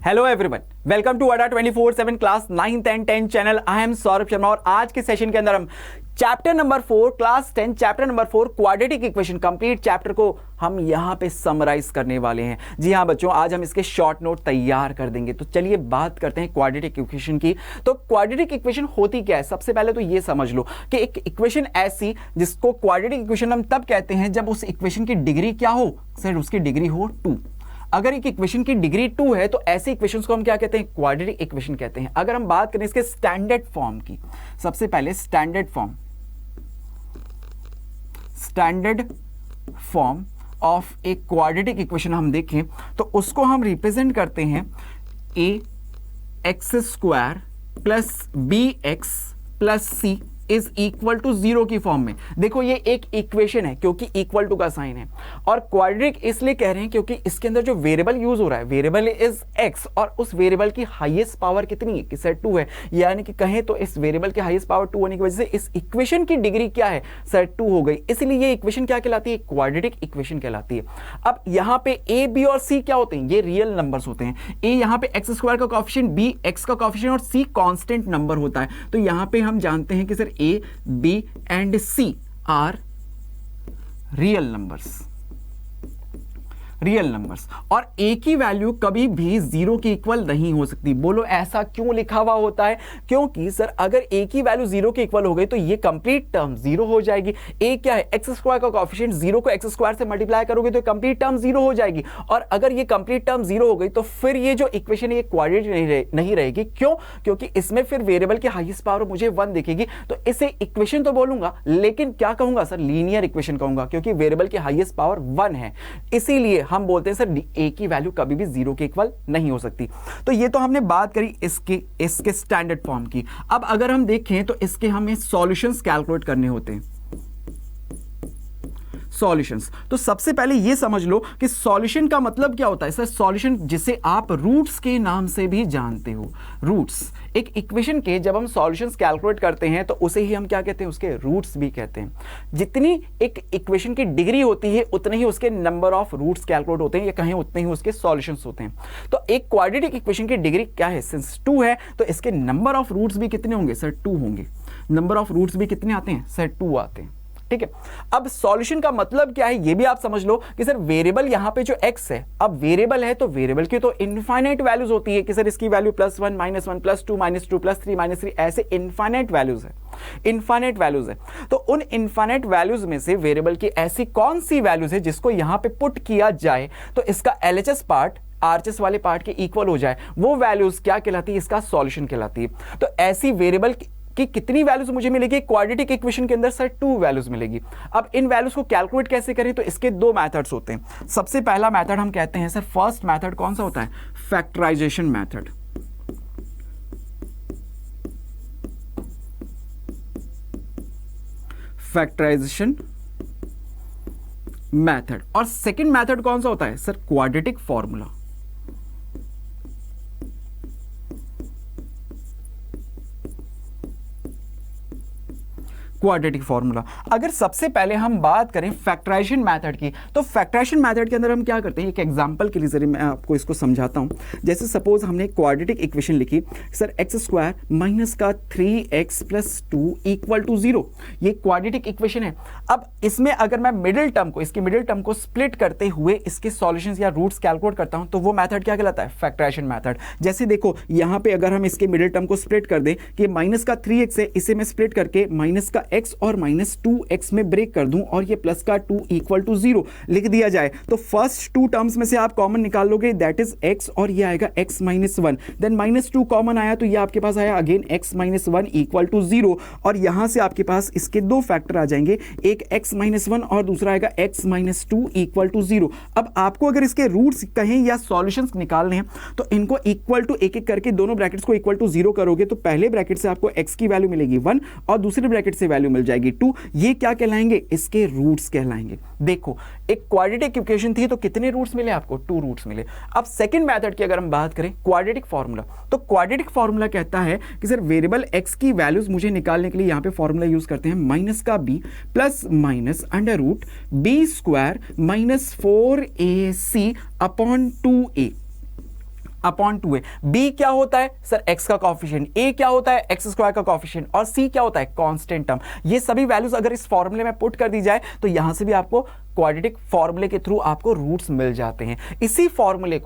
Hello everyone, welcome to Adda 24/7 class 9th and 10th channel. I am Saurabh Sharma और आज के session के अंदर हम chapter number 4 class 10 chapter number 4 quadratic equation complete chapter को हम यहां पे समराइज करने वाले हैं। जी हां बच्चों, आज हम इसके शॉर्ट नोट तैयार कर देंगे। तो चलिए बात करते हैं क्वाड्रेटिक इक्वेशन की। तो क्वाड्रेटिक इक्वेशन होती क्या है? सबसे पहले तो ये समझ लो कि एक इक्वेशन ऐसी जिसको क्वाड्रेटिक इक्वेशन हम तब कहते हैं जब उस इक्वेशन की डिग्री क्या हो? सर उसकी डिग्री हो 2। अगर एक इक्वेशन की डिग्री 2 है तो ऐसे इक्वेशंस को हम क्या कहते हैं? क्वाड्रेटिक इक्वेशन कहते हैं। अगर हम बात करें इसके स्टैंडर्ड फॉर्म की, सबसे पहले standard form of a quadratic equation हम देखें तो उसको हम रिप्रेजेंट करते हैं ax² plus bx plus c is equal to 0 की फॉर्म में। देखो ये एक इक्वेशन है क्योंकि इक्वल टू का साइन है, और क्वाड्रेटिक इसलिए कह रहे हैं क्योंकि इसके अंदर जो वेरिएबल यूज हो रहा है, वेरिएबल इज x, और उस वेरिएबल की हाईएस्ट पावर कितनी है? कि सर 2 है। यानी कि कहें तो इस वेरिएबल की हाईएस्ट पावर 2 होने की वजह से इस इक्वेशन की डिग्री क्या है? सर 2 हो गई। इसलिए ये इक्वेशन क्या कहलाती है? क्वाड्रेटिक इक्वेशन कहलाती है। अब यहां पे a, b और c क्या होते हैं? ये रियल नंबर्स होते हैं। a यहां पे x² का कोएफिशिएंट, b x का कोएफिशिएंट और c कांस्टेंट नंबर होता है। तो यहां पे हम जानते हैं कि sir a, b and c are real numbers, और a की वैल्यू कभी भी 0 के इक्वल नहीं हो सकती। बोलो ऐसा क्यों लिखा हुआ होता है? क्योंकि सर अगर a की वैल्यू 0 के इक्वल हो गई तो ये कंप्लीट टर्म 0 हो जाएगी। a क्या है? x² का कोएफिशिएंट, 0 को x² से मल्टीप्लाई करोगे तो कंप्लीट टर्म 0 हो जाएगी, और अगर ये कंप्लीट टर्म 0 हो गई तो फिर ये जो इक्वेशन है ये क्वाड्रेटिक नहीं रहेगी। क्यों? क्योंकि इसमें फिर वेरिएबल की हाईएस्ट पावर मुझे 1 दिखेगी। तो इसे इक्वेशन तो बोलूंगा लेकिन क्या कहूंगा? सर लीनियर इक्वेशन कहूंगा, क्योंकि वेरिएबल की हाईएस्ट पावर 1 है। इसीलिए हम बोलते हैं सर a की वैल्यू कभी भी 0 के इक्वल नहीं हो सकती। तो ये तो हमने बात करी इसके स्टैंडर्ड फॉर्म की। अब अगर हम देखें तो इसके हमें सॉल्यूशंस कैलकुलेट करने होते हैं। सॉल्यूशंस, तो सबसे पहले ये समझ लो कि सॉल्यूशन का मतलब क्या होता है। सर सॉल्यूशन जिसे आप रूट्स के नाम से भी जानते हो। रूट्स एक इक्वेशन के जब हम सॉल्यूशंस कैलकुलेट करते हैं तो उसे ही हम क्या कहते हैं? उसके रूट्स भी कहते हैं। जितनी एक इक्वेशन की डिग्री होती है उतने ही उसके नंबर ऑफ रूट्स कैलकुलेट होते हैं, या कहें उतने ही उसके सॉल्यूशंस होते हैं। तो एक क्वाड्रेटिक इक्वेशन की डिग्री क्या है? सिंस 2 है तो इसके नंबर ऑफ रूट्स भी कितने होंगे? सर 2 होंगे। नंबर ऑफ रूट्स भी कितने आते हैं? सर 2 आते हैं। ठीक है। अब सॉल्यूशन का मतलब क्या है ये भी आप समझ लो कि सर वेरिएबल यहां पे जो x है, अब वेरिएबल है तो वेरिएबल की तो इनफाइनाइट वैल्यूज होती है कि सर इसकी वैल्यू +1 -1 +2 -2 +3 -3 ऐसे इनफाइनाइट वैल्यूज है। इनफाइनाइट वैल्यूज है तो उन इनफाइनाइट वैल्यूज में से वेरिएबल की ऐसी कौन सी वैल्यूज है जिसको यहां पे पुट किया जाए तो इसका LHS पार्ट आरएचएस वाले पार्ट के इक्वल हो जाए, वो वैल्यूज क्या कहलाती है? इसका सॉल्यूशन कहलाती है। तो ऐसी वेरिएबल कि कितनी वैल्यूज मुझे मिलेगी क्वाड्रेटिक इक्वेशन के अंदर? सर 2 वैल्यूज मिलेगी। अब इन वैल्यूज को कैलकुलेट कैसे करें? तो इसके 2 मेथड्स होते हैं। सबसे पहला मेथड हम कहते हैं, सर फर्स्ट मेथड कौन सा होता है? Factorisation method. Factorisation method. और सेकंड मेथड कौन सा होता है? Sir quadratic formula. Quadratic formula. अगर सबसे पहले हम बात करें फैक्टराइजेशन मेथड की, तो फैक्टराइजेशन मेथड के अंदर हम क्या करते हैं? एक एग्जांपल के लिए जरिए मैं आपको इसको समझाता हूं। जैसे सपोज हमने क्वाड्रेटिक इक्वेशन लिखी, सर x² माइनस का 3x + 2 = 0। ये क्वाड्रेटिक इक्वेशन है। अब इसमें अगर मैं मिडिल टर्म को, इसकी मिडिल टर्म को स्प्लिट करते हुए इसके सॉल्यूशंस या रूट्स कैलकुलेट करता हूं तो वो मेथड क्या कहलाता है? Factorisation method. जैसे देखो यहां पे अगर हम इसके मिडिल टर्म को स्प्लिट कर दें कि माइनस का 3x है, इसे मैं स्प्लिट करके माइनस का x और -2x में ब्रेक कर दूं और ये प्लस का 2 = 0 लिख दिया जाए तो फर्स्ट 2 टर्म्स में से आप कॉमन निकाल लोगे, दैट इज x, और ये आएगा x - 1। देन -2 कॉमन आया तो ये आपके पास आया अगेन x - 1 = 0, और यहां से आपके पास इसके 2 फैक्टर आ जाएंगे, एक x - 1 और दूसरा आएगा x - 2 = 0। अब आपको अगर इसके रूट्स कहें या सॉल्यूशंस निकालने हैं तो इनको इक्वल टू एक एक करके दोनों ब्रैकेट्स को इक्वल टू 0 करोगे तो पहले ब्रैकेट से आपको x की वैल्यू मिलेगी 1 और दूसरे ब्रैकेट से वैल्यू मिल जाएगी 2। ये क्या कहलाएंगे? इसके रूट्स कहलाएंगे। देखो एक क्वाड्रेटिक इक्वेशन थी तो कितने रूट्स मिले आपको? 2 रूट्स मिले। अब सेकंड मेथड की अगर हम बात करें क्वाड्रेटिक फॉर्मूला, तो क्वाड्रेटिक फॉर्मूला कहता है कि सर वेरिएबल x की वैल्यूज मुझे निकालने के लिए यहां पे फॉर्मूला यूज करते हैं माइनस का b plus minus √b² - 4ac/2a। Upon 2a। b क्या होता है सर x का कॉफिशिएंट, a क्या होता है x स्क्वायर का कॉफिशिएंट, और c क्या होता है कांस्टेंट टर्म। ये सभी वैल्यूज अगर इस फॉर्मूले में पुट कर दी जाए तो यहां से भी आपको क्वाड्रेटिक फॉर्मूले के थ्रू आपको रूट्स मिल जाते हैं। इसी फॉर्मूले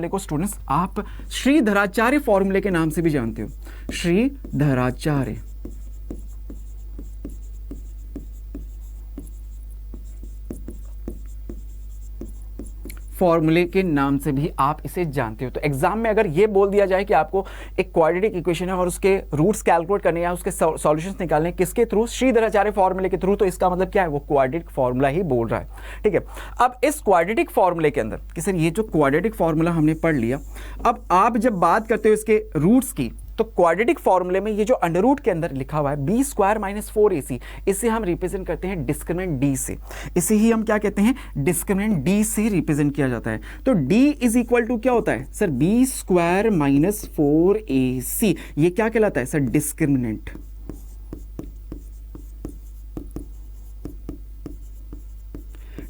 को स्टूडेंट्स आप श्रीधराचार्य फॉर्मूले के नाम से भी जानते हो, श्रीधराचार्य फॉर्मूले के नाम से भी आप इसे जानते हो। तो एग्जाम में अगर ये बोल दिया जाए कि आपको एक क्वाड्रेटिक इक्वेशन है और उसके रूट्स कैलकुलेट करने या उसके सॉल्यूशंस निकालने किसके थ्रू, श्रीधराचार्य फॉर्मूले के थ्रू, तो इसका मतलब क्या है, वो क्वाड्रेटिक फॉर्मूला ही बोल रहा है। ठीक है, अब इस क्वाड्रेटिक फॉर्मूले के अंदर कि सर ये जो क्वाड्रेटिक फॉर्मूला हमने पढ़ लिया, अब आप जब बात करते हो इसके रूट्स की, तो क्वाड्रेटिक फॉर्मूले में ये जो अंडर रूट के अंदर लिखा हुआ है b स्क्वायर माइनस 4ac, इसे हम रिप्रेजेंट करते हैं डिस्क्रिमिनेंट d से। इसे ही हम क्या कहते हैं, डिस्क्रिमिनेंट d से रिप्रेजेंट किया जाता है। तो d इज इक्वल टू क्या होता है sir, b square minus 4ac। ये क्या कहलाता है सर, डिस्क्रिमिनेंट।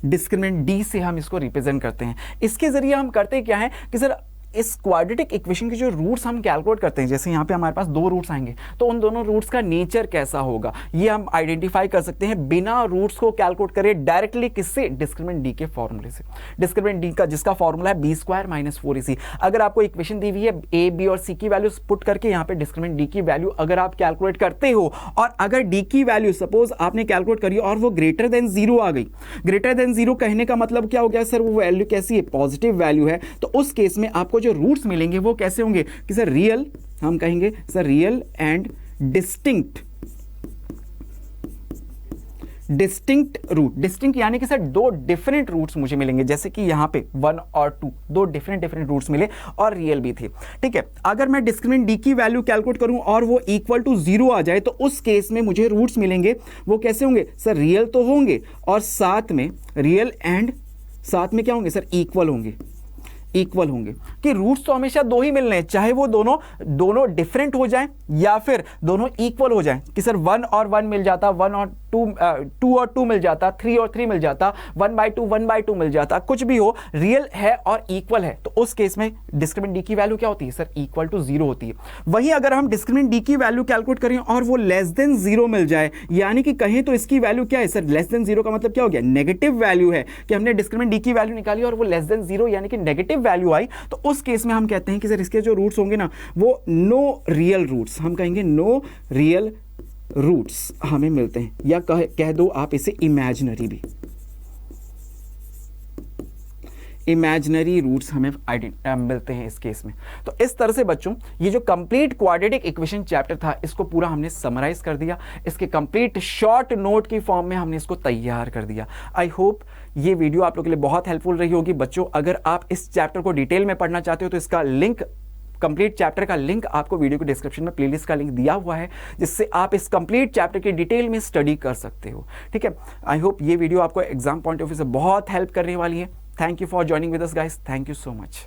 डिस्क्रिमिनेंट d से हम इसको रिप्रेजेंट करते हैं। इसके जरिए हम करते क्या है कि सर इस क्वाड्रेटिक इक्वेशन के जो रूट्स हम कैलकुलेट करते हैं, जैसे यहाँ पे हमारे पास दो रूट्स आएंगे तो उन दोनों रूट्स का नेचर कैसा होगा ये हम आइडेंटिफाई कर सकते हैं बिना रूट्स को कैलकुलेट करे, डायरेक्टली किससे, डिस्क्रिमिनेंट डी के फॉर्मूले से। डिस्क्रिमिनेंट डी का जिसका फॉर्मूला है बी स्क्वायर माइनस 4ac। अगर आपको इक्वेशन दी हुई है ए बी और सी की वैल्यू पुट करके यहाँ पे डिस्क्रिमिनेंट डी की वैल्यू अगर आप कैलकुलेट करते हो, और अगर डी की वैल्यू सपोज आपने कैलकुलेट करी और वो ग्रेटर देन जीरो आ गई, ग्रेटर देन जीरो कहने का मतलब क्या हो गया सर, वो वैल्यू कैसी है, पॉजिटिव वैल्यू है, तो उस केस में आपको जो रूट्स मिलेंगे वो कैसे होंगे कि सर रियल, हम कहेंगे sir real and distinct root. Distinct यानी कि सर दो डिफरेंट रूट्स मुझे मिलेंगे, जैसे कि यहां पे 1 और 2 दो डिफरेंट रूट्स मिले और रियल भी थे। ठीक है, अगर मैं डिस्क्रिमिनेंट डी की वैल्यू कैलकुलेट करूं और वो इक्वल टू 0 आ जाए तो उस केस में मुझे रूट्स मिलेंगे, वो कैसे होंगे सर, रियल तो होंगे और साथ में रियल एंड साथ में क्या होंगे सर, इक्वल होंगे। इक्वल होंगे कि रूट्स तो हमेशा दो ही मिलने हैं, चाहे वो दोनों डिफरेंट हो जाएं या फिर दोनों इक्वल हो जाएं, कि सर 1 और 1 मिल जाता, 1 और 2 और 2 मिल जाता, 3 और 3 मिल जाता, 1/2 मिल जाता, कुछ भी हो, रियल है और इक्वल है, तो उस केस में डिस्क्रिमिनेंट डी की वैल्यू क्या होती है सर, इक्वल टू 0 होती है। वहीं अगर हम डिस्क्रिमिनेंट डी की वैल्यू कैलकुलेट करें और वो लेस देन 0 मिल जाए, यानी कि कहें तो इसकी वैल्यू क्या है सर, लेस देन 0 का मतलब क्या हो गया, नेगेटिव वैल्यू है, कि हमने डिस्क्रिमिनेंट डी की वैल्यू निकाली और वो लेस देन 0 यानी कि नेगेटिव वैल्यू आई, तो उस केस में हम कहते हैं कि सर इसके जो रूट्स होंगे ना वो नो रियल रूट्स, हम कहेंगे नो रियल रूट्स हमें मिलते हैं, या कह दो आप इसे इमेजिनरी भी, इमेजिनरी रूट्स हमें मिलते हैं इस केस में। तो इस तरह से बच्चों ये जो कंप्लीट क्वाड्रेटिक इक्वेशन चैप्टर था इसको पूरा हमने समराइज कर दिया, इसके कंप्लीट शॉर्ट नोट की फॉर्म में हमने इसको तैयार कर दिया। आई होप ये वीडियो आप लोगों के लिए बहुत हेल्पफुल रही होगी। बच्चों अगर आप इस चैप्टर को डिटेल में पढ़ना चाहते हो तो इसका लिंक, कंप्लीट चैप्टर का लिंक आपको वीडियो के डिस्क्रिप्शन में प्लेलिस्ट का लिंक दिया हुआ है, जिससे आप इस कंप्लीट चैप्टर की डिटेल में स्टडी कर सकते हो। ठीक है, आई होप ये वीडियो आपको एग्जाम पॉइंट ऑफ व्यू से बहुत हेल्प करने वाली है। Thank you for joining with us guys, thank you so much.